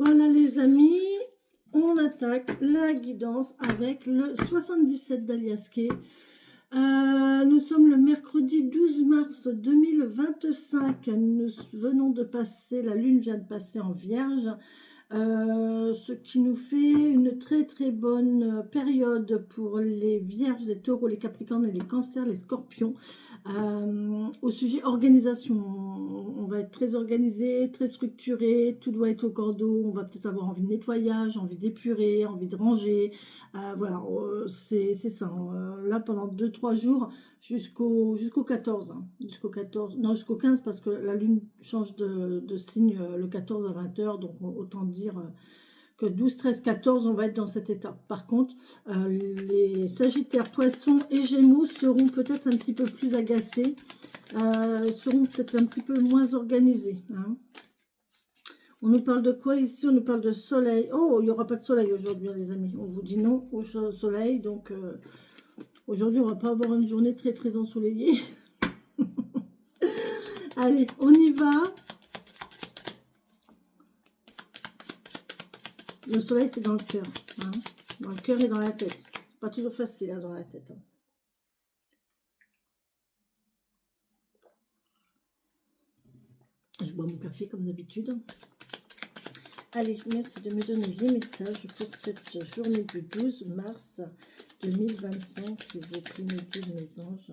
Voilà les amis, on attaque la guidance avec le 77 d'Aliasqué. Nous sommes le mercredi 12 mars 2025. Nous venons de passer, la lune vient de passer en Vierge. Ce qui nous fait une très très bonne période pour les Vierges, les Taureaux, les Capricornes et les Cancers, les Scorpions. Au sujet organisation, on va être très organisé, très structuré, tout doit être au cordeau, on va peut-être avoir envie de nettoyage, envie d'épurer, envie de ranger, voilà, c'est ça, là pendant 2-3 jours jusqu'au 14, hein, jusqu'au 14, non jusqu'au 15 parce que la lune change de signe le 14 à 20 h, donc autant dire que 12, 13, 14, on va être dans cet état. Par contre, les Sagittaires, Poissons et Gémeaux seront peut-être un petit peu plus agacés, seront peut-être un petit peu moins organisés. Hein. On nous parle de quoi ici? On nous parle de soleil. Oh, il n'y aura pas de soleil aujourd'hui, les amis. On vous dit non au soleil, donc aujourd'hui, on ne va pas avoir une journée très, très ensoleillée. Allez, on y va. Le soleil, c'est dans le cœur. Hein, dans le cœur et dans la tête. Pas toujours facile hein, dans la tête. Hein. Je bois mon café comme d'habitude. Allez, merci de me donner les messages pour cette journée du 12 mars 2025. S'il vous plaît, mes guides, mes anges.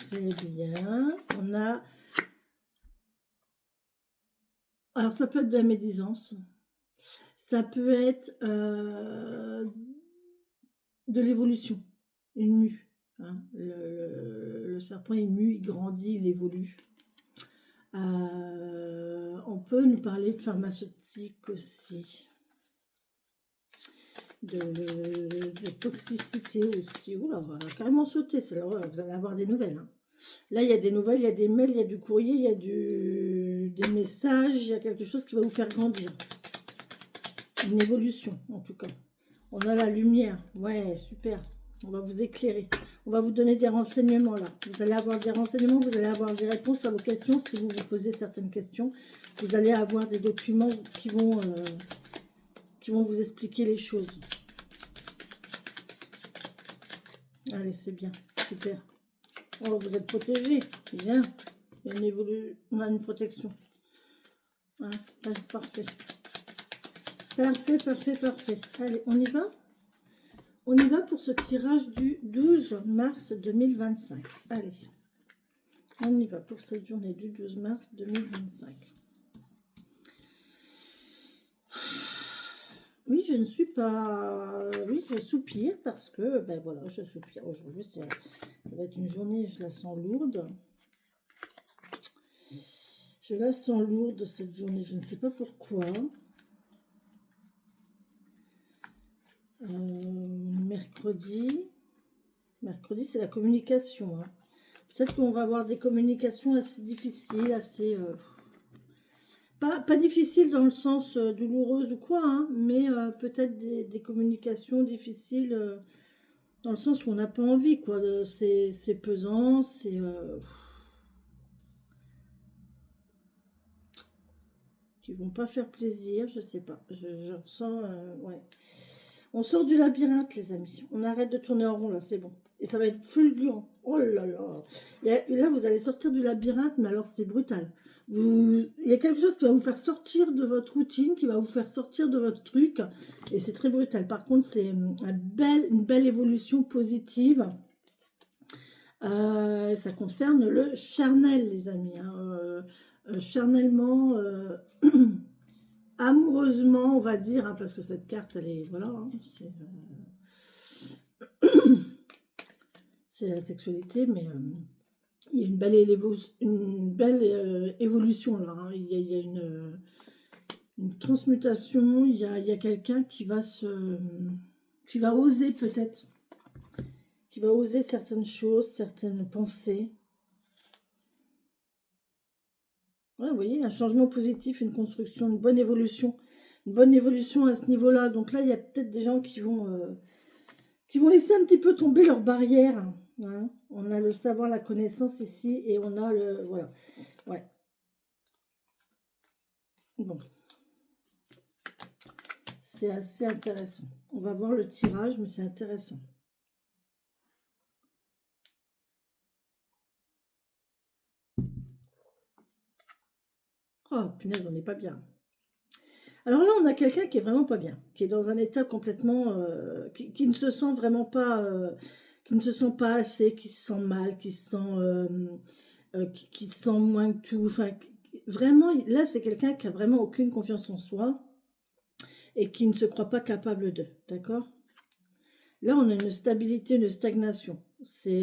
Très bien. On a... Alors, ça peut être de la médisance. Ça peut être de l'évolution. Une mue. Hein. Le serpent est mu, il grandit, il évolue. On peut nous parler de pharmaceutique aussi. De toxicité aussi. Oula, on va carrément sauter. Là, vous allez avoir des nouvelles. Hein. Là, il y a des nouvelles, il y a des mails, il y a du courrier, il y a des messages, il y a quelque chose qui va vous faire grandir. Une évolution, en tout cas. On a la lumière. Ouais, super. On va vous éclairer. On va vous donner des renseignements, là. Vous allez avoir des renseignements, vous allez avoir des réponses à vos questions. Si vous vous posez certaines questions, vous allez avoir des documents qui vont vous expliquer les choses. Allez, c'est bien. Super. Oh, vous êtes protégés. C'est bien. On a une protection. Hein, parfait. Parfait, parfait, parfait. Allez, on y va? On y va pour ce tirage du 12 mars 2025. Allez, on y va pour cette journée du 12 mars 2025. Oui, je ne suis pas... Oui, je soupire parce que, ben voilà, je soupire. Aujourd'hui, ça va être une journée, je la sens lourde. Je la sens lourde, cette journée, je ne sais pas pourquoi. Mercredi, c'est la communication. Hein. Peut-être qu'on va avoir des communications assez difficiles, assez... Pas difficiles dans le sens douloureuse ou quoi, hein, mais peut-être des communications difficiles dans le sens où on n'a pas envie, quoi. C'est pesant, c'est... qui vont pas faire plaisir, je sais pas. Je ressens... ouais. On sort du labyrinthe, les amis. On arrête de tourner en rond, là, c'est bon. Et ça va être fulgurant. Oh là là. Là, vous allez sortir du labyrinthe, mais alors c'est brutal. Il y a quelque chose qui va vous faire sortir de votre routine, qui va vous faire sortir de votre truc. Et c'est très brutal. Par contre, c'est une belle évolution positive. Ça concerne le charnel, les amis. Hein. Charnellement... amoureusement, on va dire, hein, parce que cette carte, elle est, voilà, hein, c'est la sexualité, mais il y a une belle évolution là. Hein. Il y a une transmutation. Il y a quelqu'un qui va oser peut-être, qui va oser certaines choses, certaines pensées. Ouais, vous voyez, un changement positif, une construction, une bonne évolution à ce niveau-là. Donc là, il y a peut-être des gens qui vont laisser un petit peu tomber leurs barrières. hein. On a le savoir, la connaissance ici, et on a le... Voilà. Ouais. Bon. C'est assez intéressant. On va voir le tirage, mais c'est intéressant. Oh, punaise, on n'est pas bien. Alors là, on a quelqu'un qui est vraiment pas bien, qui est dans un état complètement... qui ne se sent vraiment pas... qui ne se sent pas assez, qui se sent mal, qui se sent... qui se sent moins que tout. Enfin, vraiment, là, c'est quelqu'un qui a vraiment aucune confiance en soi et qui ne se croit pas capable de. D'accord? Là, on a une stabilité, une stagnation. C'est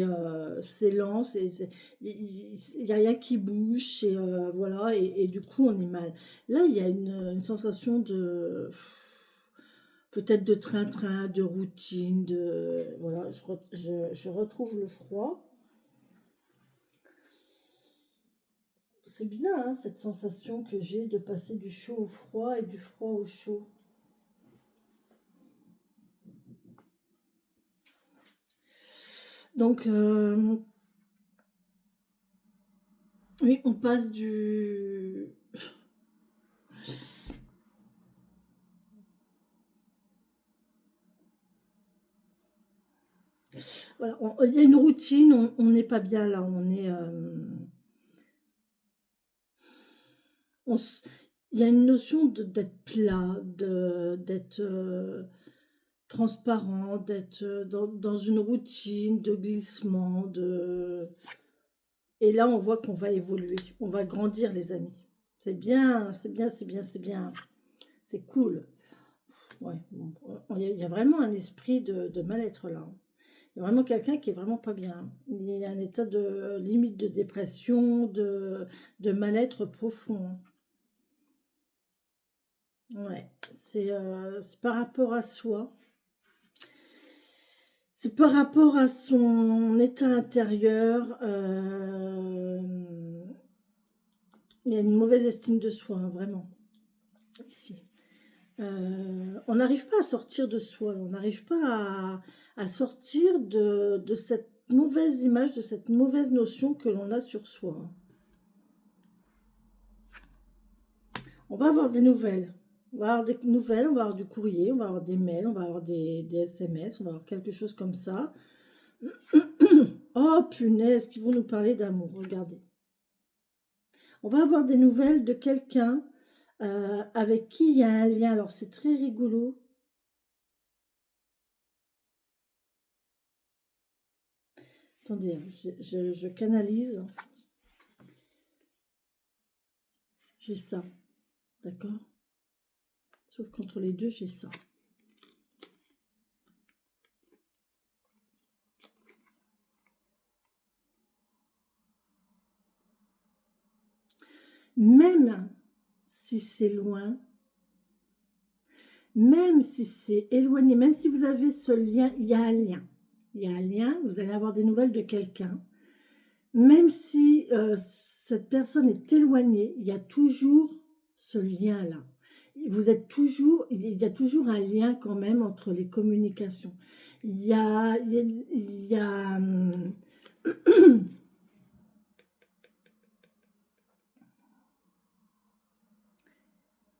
lent, il n'y a rien qui bouge, voilà, et du coup, on est mal. Là, il y a une sensation de... peut-être de train-train, de routine, de... Voilà, je retrouve le froid. C'est bizarre, hein, cette sensation que j'ai de passer du chaud au froid et du froid au chaud. Donc, oui, on passe du... Voilà, il y a une routine, on n'est pas bien là, on est... il y a une notion d'être plat, d'être transparent, d'être dans une routine de glissement, de... Et là, on voit qu'on va évoluer, on va grandir, les amis. C'est bien, c'est bien, c'est bien, c'est bien. C'est cool. Ouais, bon, il y a vraiment un esprit de mal-être là. Il y a vraiment quelqu'un qui est vraiment pas bien. Il y a un état de limite de dépression, de mal-être profond. Ouais, c'est par rapport à soi. C'est par rapport à son état intérieur. Il y a une mauvaise estime de soi, hein, vraiment, ici. On n'arrive pas à sortir de soi, on n'arrive pas à sortir de cette mauvaise image, de cette mauvaise notion que l'on a sur soi. On va avoir des nouvelles. On va avoir des nouvelles, on va avoir du courrier, on va avoir des mails, on va avoir des SMS, on va avoir quelque chose comme ça. Oh punaise, qui vont nous parler d'amour, regardez. On va avoir des nouvelles de quelqu'un avec qui il y a un lien. Alors c'est très rigolo. Attendez, je canalise. J'ai ça, d'accord? Sauf qu'entre les deux, j'ai ça. Même si c'est loin, même si c'est éloigné, même si vous avez ce lien, il y a un lien. Il y a un lien, vous allez avoir des nouvelles de quelqu'un. Même si cette personne est éloignée, il y a toujours ce lien-là. Vous êtes toujours, il y a toujours un lien quand même entre les communications. Il y a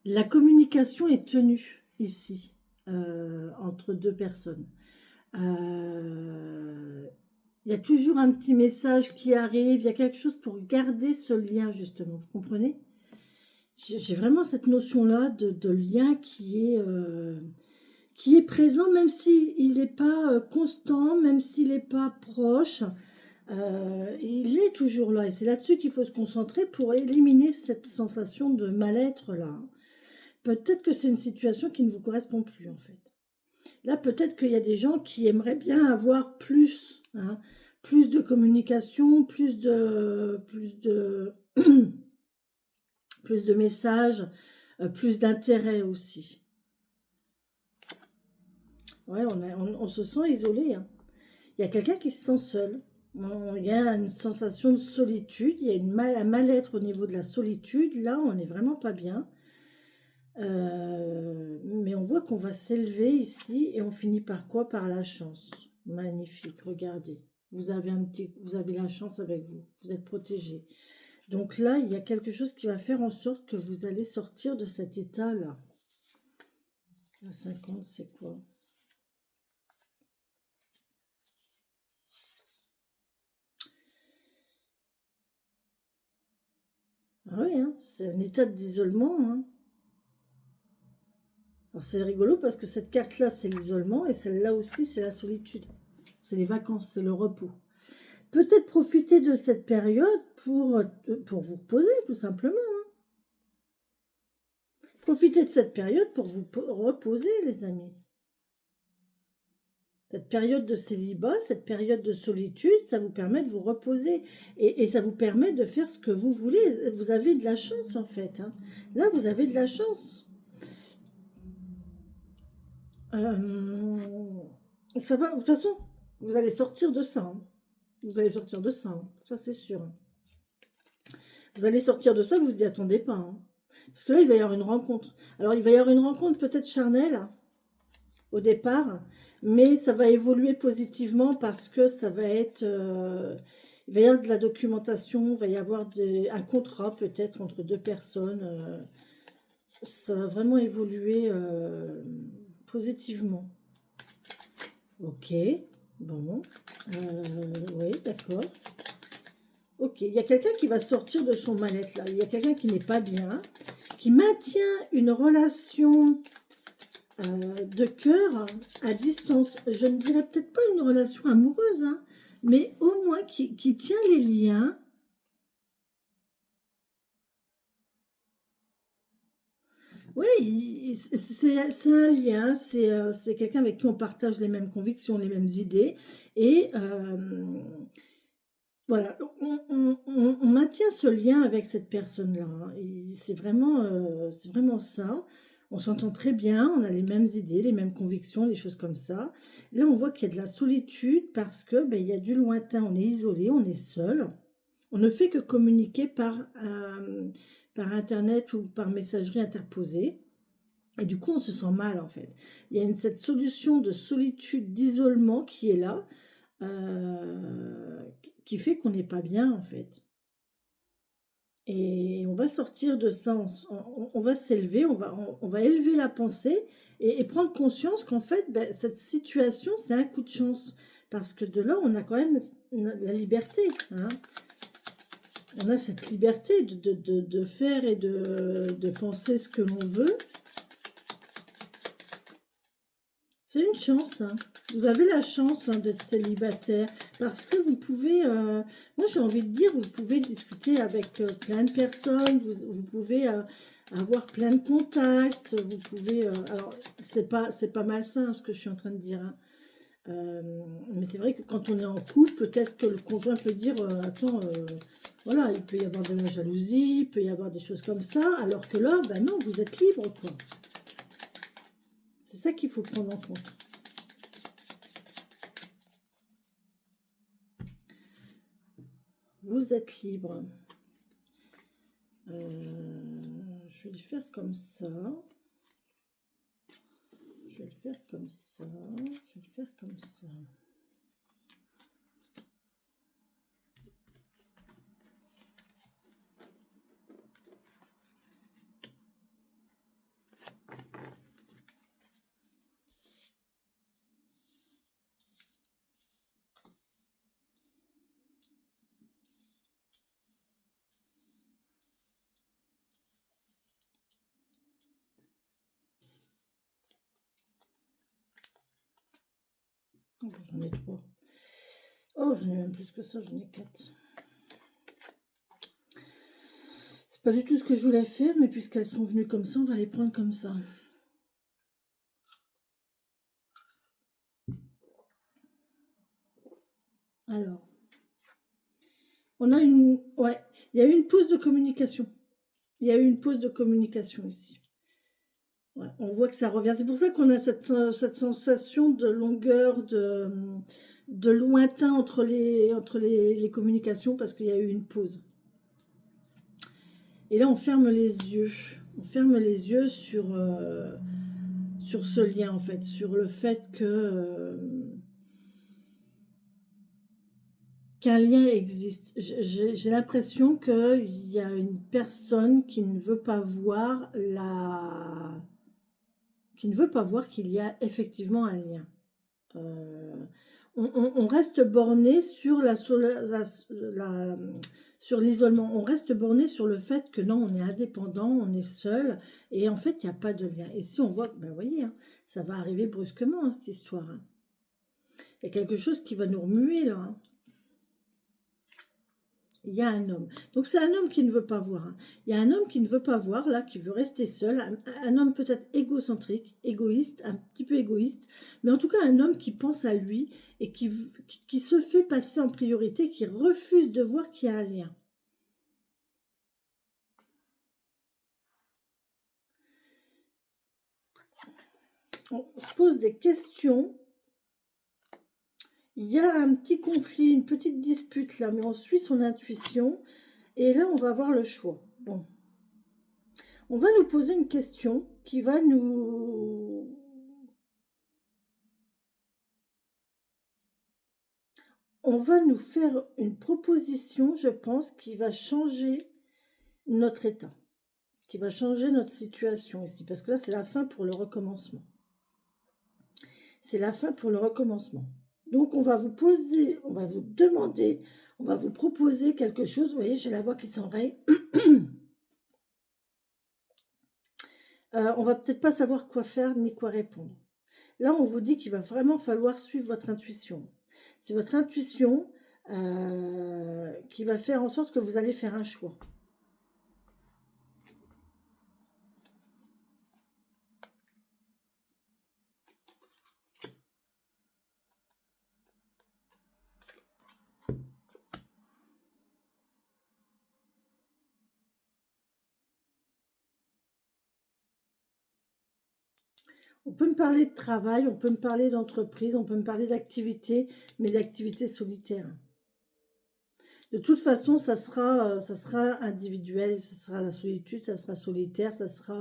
la communication est tenue ici entre deux personnes. Il y a toujours un petit message qui arrive, il y a quelque chose pour garder ce lien justement, vous comprenez? J'ai vraiment cette notion-là de lien qui est présent, même s'il n'est pas constant, même s'il n'est pas proche, il est toujours là. Et c'est là-dessus qu'il faut se concentrer pour éliminer cette sensation de mal-être là. Peut-être que c'est une situation qui ne vous correspond plus en fait. Là, peut-être qu'il y a des gens qui aimeraient bien avoir plus, hein, plus de communication, plus de messages, plus d'intérêt aussi. Ouais, on se sent isolé, hein. Il y a quelqu'un qui se sent seul. Il y a une sensation de solitude, il y a un mal-être au niveau de la solitude. Là, on n'est vraiment pas bien. Mais on voit qu'on va s'élever ici et on finit par quoi? Par la chance. Magnifique, regardez. Vous avez vous avez la chance avec vous. Vous êtes protégé. Donc là, il y a quelque chose qui va faire en sorte que vous allez sortir de cet état-là. La 50, c'est quoi? Ah oui, hein, c'est un état d'isolement. Hein. Alors c'est rigolo parce que cette carte-là, c'est l'isolement et celle-là aussi, c'est la solitude. C'est les vacances, c'est le repos. Peut-être profiter de cette période pour vous reposer, tout simplement. Profitez de cette période pour vous reposer, les amis. Cette période de célibat, cette période de solitude, ça vous permet de vous reposer. Et ça vous permet de faire ce que vous voulez. Vous avez de la chance, en fait. Hein. Là, vous avez de la chance. Ça va, de toute façon, vous allez sortir de ça. Hein. Vous allez sortir de ça. Hein. Ça, c'est sûr. Vous allez sortir de ça, vous n'y attendez pas. Hein. Parce que là, il va y avoir une rencontre. Alors, il va y avoir une rencontre peut-être charnelle au départ, mais ça va évoluer positivement parce que ça va être... il va y avoir de la documentation, il va y avoir un contrat peut-être entre deux personnes. Ça va vraiment évoluer positivement. Ok, bon. Oui, d'accord. Ok, il y a quelqu'un qui va sortir de son mal-être là. Il y a quelqu'un qui n'est pas bien, qui maintient une relation de cœur à distance. Je ne dirais peut-être pas une relation amoureuse, hein, mais au moins qui tient les liens. Oui, c'est un lien, c'est quelqu'un avec qui on partage les mêmes convictions, les mêmes idées. Et voilà, on maintient ce lien avec cette personne-là. Hein, c'est vraiment ça. On s'entend très bien, on a les mêmes idées, les mêmes convictions, des choses comme ça. Là, on voit qu'il y a de la solitude parce que ben, il y a du lointain, on est isolé, on est seul. On ne fait que communiquer par Internet ou par messagerie interposée. Et du coup, on se sent mal en fait. Il y a cette solution de solitude, d'isolement qui est là qui fait qu'on n'est pas bien en fait. Et on va sortir de ça, on va s'élever, on va élever la pensée et prendre conscience qu'en fait, ben, cette situation, c'est un coup de chance. Parce que de là, on a quand même la liberté. Hein. On a cette liberté de faire et de penser ce que l'on veut. C'est une chance. Hein. Vous avez la chance hein, d'être célibataire parce que vous pouvez, moi j'ai envie de dire, vous pouvez discuter avec plein de personnes, vous pouvez avoir plein de contacts, vous pouvez, alors c'est pas malsain ce que je suis en train de dire, hein. Mais c'est vrai que quand on est en couple, peut-être que le conjoint peut dire, attends, voilà, il peut y avoir de la jalousie, il peut y avoir des choses comme ça, alors que là, ben non, vous êtes libre, quoi. C'est ça qu'il faut prendre en compte. Vous êtes libre. Je vais le faire comme ça. Je vais le faire comme ça. Je vais le faire comme ça. Oh, j'en ai 3. Oh, j'en ai même plus que ça, j'en ai 4. C'est pas du tout ce que je voulais faire, mais puisqu'elles sont venues comme ça, on va les prendre comme ça. Alors, on a une... Ouais, il y a eu une pause de communication. Il y a eu une pause de communication ici. Ouais, on voit que ça revient. C'est pour ça qu'on a cette sensation de longueur, de lointain entre les communications, parce qu'il y a eu une pause. Et là, on ferme les yeux. On ferme les yeux sur ce lien, en fait, sur le fait que qu'un lien existe. J'ai l'impression qu'il y a une personne qui ne veut pas voir qu'il y a effectivement un lien. On reste borné sur sur l'isolement. On reste borné sur le fait que non, on est indépendant, on est seul, et en fait, il n'y a pas de lien. Et si on voit, ben vous voyez, hein, ça va arriver brusquement, hein, cette histoire. Hein. Il y a quelque chose qui va nous remuer, là. Hein. Il y a un homme. Donc, c'est un homme qui ne veut pas voir. Hein. Il y a un homme qui ne veut pas voir, là, qui veut rester seul. Un homme peut-être égocentrique, égoïste, un petit peu égoïste. Mais en tout cas, un homme qui pense à lui et qui se fait passer en priorité, qui refuse de voir qu'il y a un lien. On se pose des questions. Il y a un petit conflit, une petite dispute là, mais on suit son intuition. Et là, on va avoir le choix. Bon. On va nous poser une question qui va nous... On va nous faire une proposition, je pense, qui va changer notre état, qui va changer notre situation ici. Parce que là, c'est la fin pour le recommencement. C'est la fin pour le recommencement. Donc, on va vous poser, on va vous demander, on va vous proposer quelque chose. Vous voyez, j'ai la voix qui s'enraye. On va peut-être pas savoir quoi faire ni quoi répondre. Là, on vous dit qu'il va vraiment falloir suivre votre intuition. C'est votre intuition qui va faire en sorte que vous allez faire un choix. On peut me parler de travail, on peut me parler d'entreprise, on peut me parler d'activité, mais d'activité solitaire. De toute façon, ça sera individuel, ça sera la solitude, ça sera solitaire, ça sera...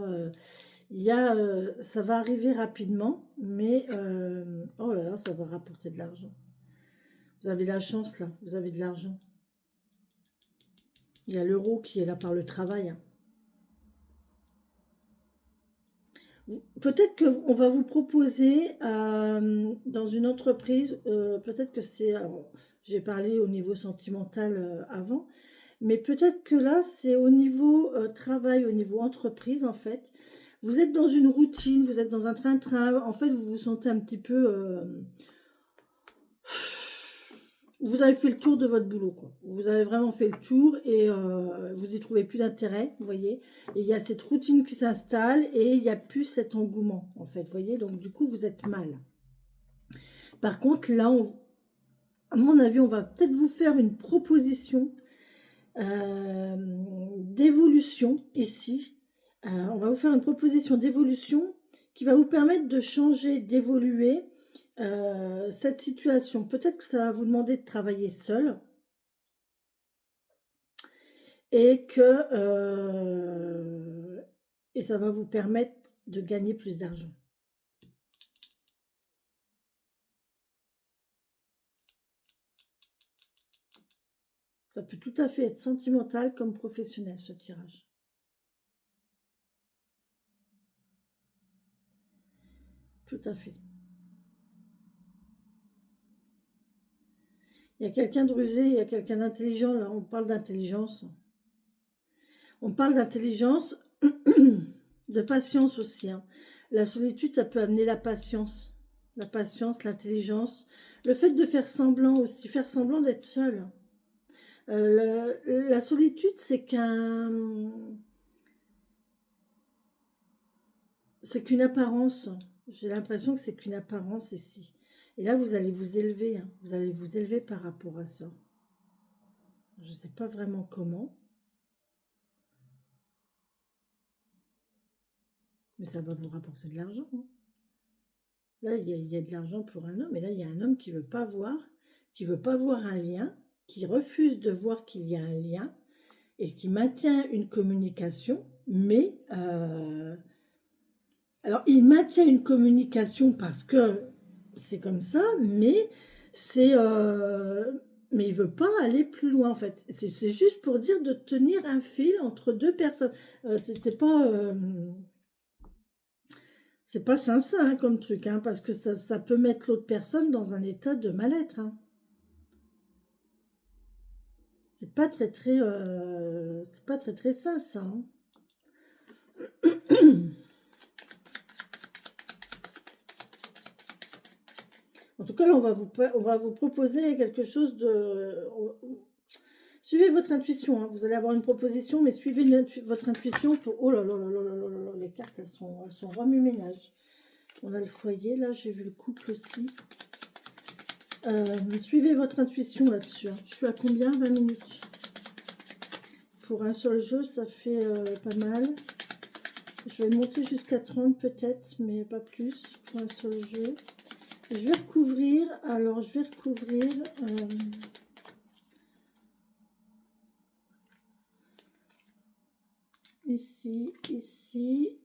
ça va arriver rapidement, mais... oh là là, ça va rapporter de l'argent. Vous avez la chance, là, vous avez de l'argent. Il y a l'euro qui est là par le travail. Hein. Peut-être qu'on va vous proposer dans une entreprise, peut-être que c'est... J'ai parlé au niveau sentimental avant, mais peut-être que là, c'est au niveau travail, au niveau entreprise, en fait. Vous êtes dans une routine, vous êtes dans un train-train, en fait, vous vous sentez un petit peu... vous avez fait le tour de votre boulot, quoi. Vous avez vraiment fait le tour et vous n'y trouvez plus d'intérêt, vous voyez. Et il y a cette routine qui s'installe et il n'y a plus cet engouement, en fait, vous voyez. Donc, du coup, vous êtes mal. Par contre, là, à mon avis, on va peut-être vous faire une proposition d'évolution ici. On va vous faire une proposition d'évolution qui va vous permettre de changer, d'évoluer cette situation. Peut-être que ça va vous demander de travailler seul et que et ça va vous permettre de gagner plus d'argent. Ça peut tout à fait être sentimental comme professionnel, ce tirage. Tout à fait. Il y a quelqu'un de rusé, il y a quelqu'un d'intelligent. Là, on parle d'intelligence. On parle d'intelligence, de patience aussi. Hein. La solitude, ça peut amener la patience. La patience, l'intelligence. Le fait de faire semblant aussi, faire semblant d'être seul. La solitude, c'est qu'une apparence. J'ai l'impression que c'est qu'une apparence ici. Et là, vous allez vous élever. Hein. Vous allez vous élever par rapport à ça. Je ne sais pas vraiment comment. Mais ça va vous rapporter de l'argent. Hein. Là, il y a de l'argent pour un homme. Et là, il y a un homme qui ne veut pas voir, un lien, qui refuse de voir qu'il y a un lien et qui maintient une communication. Mais, alors, il maintient une communication parce que c'est comme ça, mais mais il veut pas aller plus loin, en fait. C'est juste pour dire de tenir un fil entre deux personnes. C'est pas sain, hein, comme truc, hein, parce que ça peut mettre l'autre personne dans un état de mal-être, hein. C'est pas c'est pas très sain, ça, hein. En tout cas, là, on va vous proposer quelque chose de... Suivez votre intuition, hein. Vous allez avoir une proposition, mais suivez votre intuition pour... Oh là là là là là là là, les cartes, elles sont remue-ménage. On a le foyer, là, j'ai vu le couple aussi. Suivez votre intuition là-dessus, hein. Je suis à combien? 20 minutes. Pour un seul jeu, ça fait pas mal. Je vais monter jusqu'à 30 peut-être, mais pas plus pour un seul jeu. Je vais recouvrir, alors je vais recouvrir... ici, ici.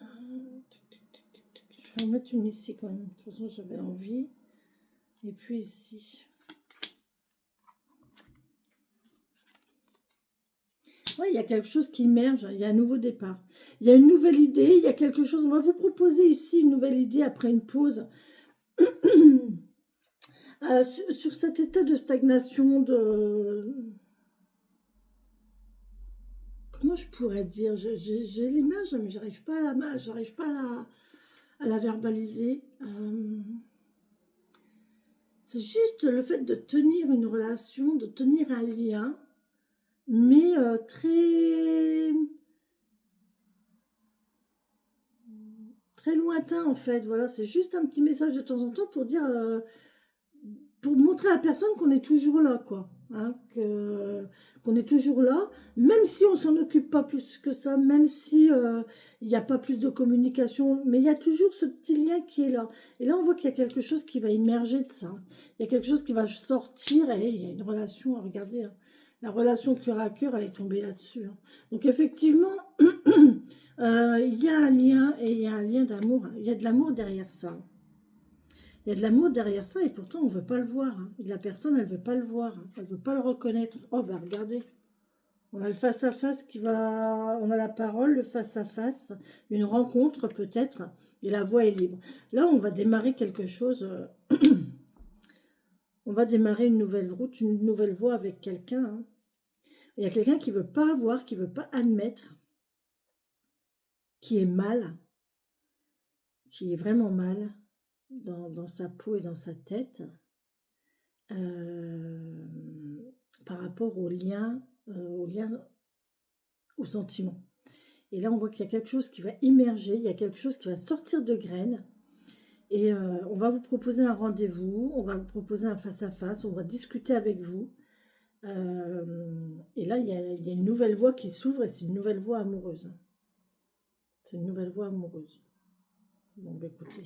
Je vais en mettre une ici quand même. De toute façon, j'avais envie. Et puis ici. Oui, il y a quelque chose qui émerge. Il y a un nouveau départ. Il y a une nouvelle idée. Il y a quelque chose. On va vous proposer ici une nouvelle idée après une pause. Sur cet état de stagnation, de... Comment je pourrais dire? J'ai l'image, mais j'arrive pas à la verbaliser. C'est juste le fait de tenir une relation, de tenir un lien, mais très lointain en fait. Voilà, c'est juste un petit message de temps en temps pour dire, pour montrer à la personne qu'on est toujours là, quoi. Hein, qu'on est toujours là, même si on s'en occupe pas plus que ça, même si il n'y a pas plus de communication, mais il y a toujours ce petit lien qui est là. Et là, on voit qu'il y a quelque chose qui va émerger de ça. Il y a quelque chose qui va sortir, et il y a une relation, regardez, hein, la relation cœur à cœur, elle est tombée là-dessus. Hein. Donc effectivement, il y a un lien, et il y a un lien d'amour, il y a de l'amour derrière ça. Il y a de l'amour derrière ça et pourtant on ne veut pas le voir. Hein. Et la personne, elle ne veut pas le voir. Hein. Elle ne veut pas le reconnaître. Oh, ben regardez. On a le face-à-face qui va... On a la parole, le face-à-face, une rencontre peut-être. Et la voix est libre. Là, on va démarrer quelque chose. On va démarrer une nouvelle route, une nouvelle voie avec quelqu'un. Hein. Il y a quelqu'un qui ne veut pas voir, qui ne veut pas admettre, qui est mal, qui est vraiment mal dans sa peau et dans sa tête. Par rapport au lien, au sentiment. Et là, on voit qu'il y a quelque chose qui va émerger, il y a quelque chose qui va sortir de graines. Et on va vous proposer un rendez-vous, on va vous proposer un face-à-face, on va discuter avec vous. Et là, il y a une nouvelle voie qui s'ouvre et c'est une nouvelle voie amoureuse. C'est une nouvelle voie amoureuse. Bon, bah écoutez,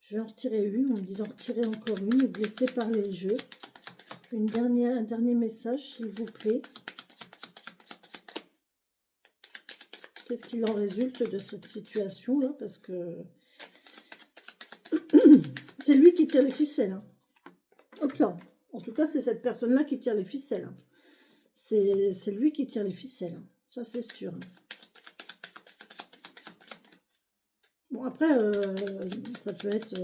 je vais en retirer une. On me dit d'en retirer encore une et de laisser parler le jeu. Un dernier message, s'il vous plaît. Qu'est-ce qu'il en résulte de cette situation-là? Parce que c'est lui qui tire les ficelles. Hein. Hop là. En tout cas, c'est cette personne-là qui tire les ficelles. Hein. C'est lui qui tire les ficelles. Hein. Ça, c'est sûr. Bon, après, ça peut être...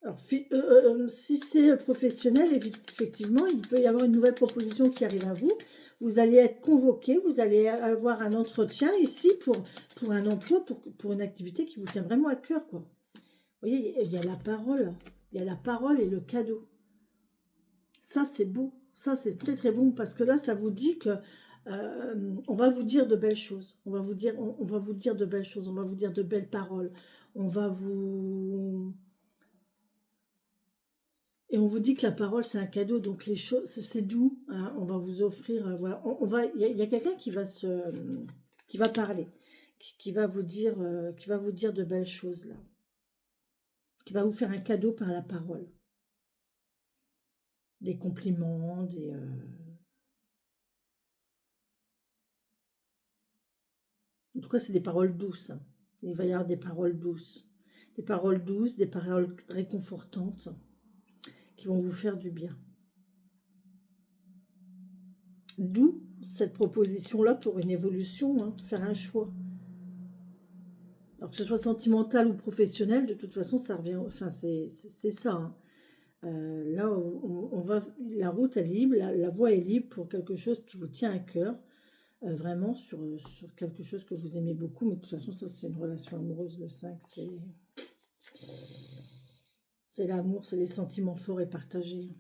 Alors, si c'est professionnel, effectivement, il peut y avoir une nouvelle proposition qui arrive à vous. Vous allez être convoqué, vous allez avoir un entretien ici pour un emploi, pour une activité qui vous tient vraiment à cœur, quoi. Vous voyez, il y a la parole. Il y a la parole et le cadeau. Ça, c'est beau. Ça, c'est très, très bon parce que là, ça vous dit que on va vous dire de belles choses. On va vous dire de belles choses. On va vous dire de belles paroles. On va vous... Et on vous dit que la parole, c'est un cadeau, donc les choses, c'est doux. Hein, on va vous offrir, voilà. Il y a quelqu'un qui va parler, qui va vous dire de belles choses là, qui va vous faire un cadeau par la parole, des compliments, en tout cas, c'est des paroles douces. Hein. Il va y avoir des paroles douces. des paroles douces, des paroles réconfortantes qui vont vous faire du bien. D'où cette proposition-là pour une évolution, hein, faire un choix. Alors que ce soit sentimental ou professionnel, de toute façon, ça revient. Enfin, c'est ça. Hein. Là, on va. La route est libre, la voie est libre pour quelque chose qui vous tient à cœur, vraiment sur quelque chose que vous aimez beaucoup. Mais de toute façon, ça, c'est une relation amoureuse. Le 5, c'est l'amour, c'est les sentiments forts et partagés.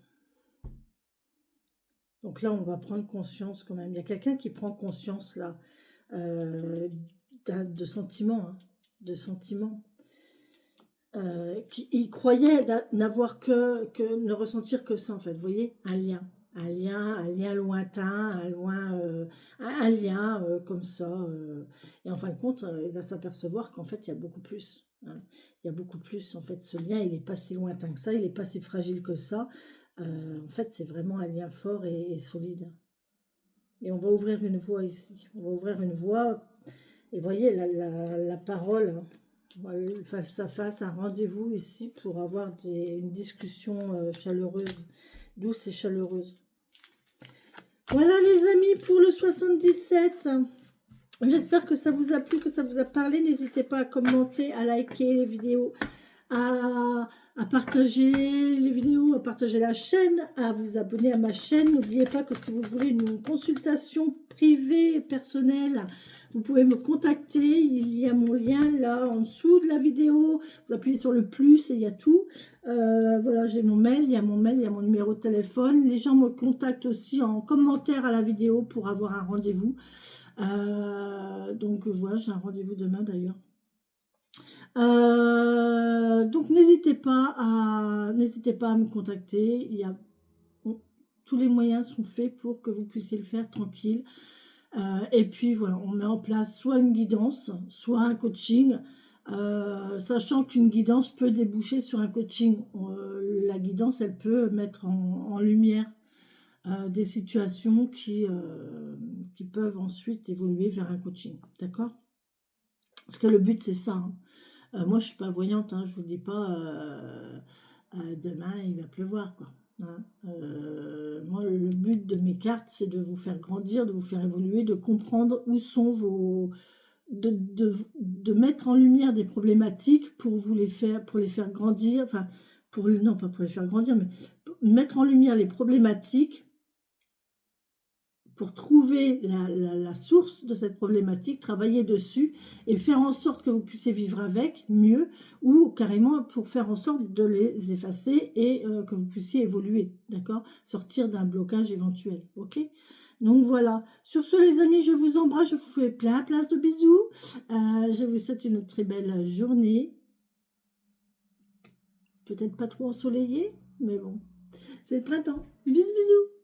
Donc là, on va prendre conscience quand même. Il y a quelqu'un qui prend conscience là de sentiments, hein, de sentiments. Il croyait n'avoir ne ressentir que ça en fait. Vous voyez, un lien lointain, un lien comme ça. Et en fin de compte, il va s'apercevoir qu'en fait, il y a beaucoup plus. Hein. Il y a beaucoup plus. En fait, ce lien, il n'est pas si lointain que ça, il n'est pas si fragile que ça. En fait, c'est vraiment un lien fort et solide. Et on va ouvrir une voie ici. On va ouvrir une voie. Et voyez, la parole, face à face, un rendez-vous ici pour avoir une discussion chaleureuse, douce et chaleureuse. Voilà les amis pour le 77. J'espère que ça vous a plu, que ça vous a parlé. N'hésitez pas à commenter, à liker les vidéos, à partager les vidéos, à partager la chaîne, à vous abonner à ma chaîne. N'oubliez pas que si vous voulez une consultation privée, personnelle, vous pouvez me contacter. Il y a mon lien là en dessous de la vidéo. Vous appuyez sur le plus et il y a tout. Voilà, j'ai mon mail, il y a mon mail, il y a mon numéro de téléphone. Les gens me contactent aussi en commentaire à la vidéo pour avoir un rendez-vous. Donc voilà, j'ai un rendez-vous demain d'ailleurs. Donc n'hésitez pas à me contacter. Tous les moyens sont faits pour que vous puissiez le faire tranquille. Et puis voilà, on met en place soit une guidance, soit un coaching, sachant qu'une guidance peut déboucher sur un coaching. La guidance, elle peut mettre en lumière des situations qui peuvent ensuite évoluer vers un coaching. D'accord? Parce que le but, c'est ça. Hein. Moi, je ne suis pas voyante, hein, je ne vous dis pas demain, il va pleuvoir. Quoi. Hein. Moi, le but de mes cartes, c'est de vous faire grandir, de vous faire évoluer, de comprendre où sont vos... De mettre en lumière des problématiques pour les faire grandir, enfin, non, pas pour les faire grandir, mais mettre en lumière les problématiques pour trouver la source de cette problématique, travailler dessus et faire en sorte que vous puissiez vivre avec mieux ou carrément pour faire en sorte de les effacer et que vous puissiez évoluer, d'accord? Sortir d'un blocage éventuel, ok? Donc voilà. Sur ce les amis, je vous embrasse, je vous fais plein de bisous. Je vous souhaite une très belle journée. Peut-être pas trop ensoleillée, mais bon, c'est le printemps. Bisous.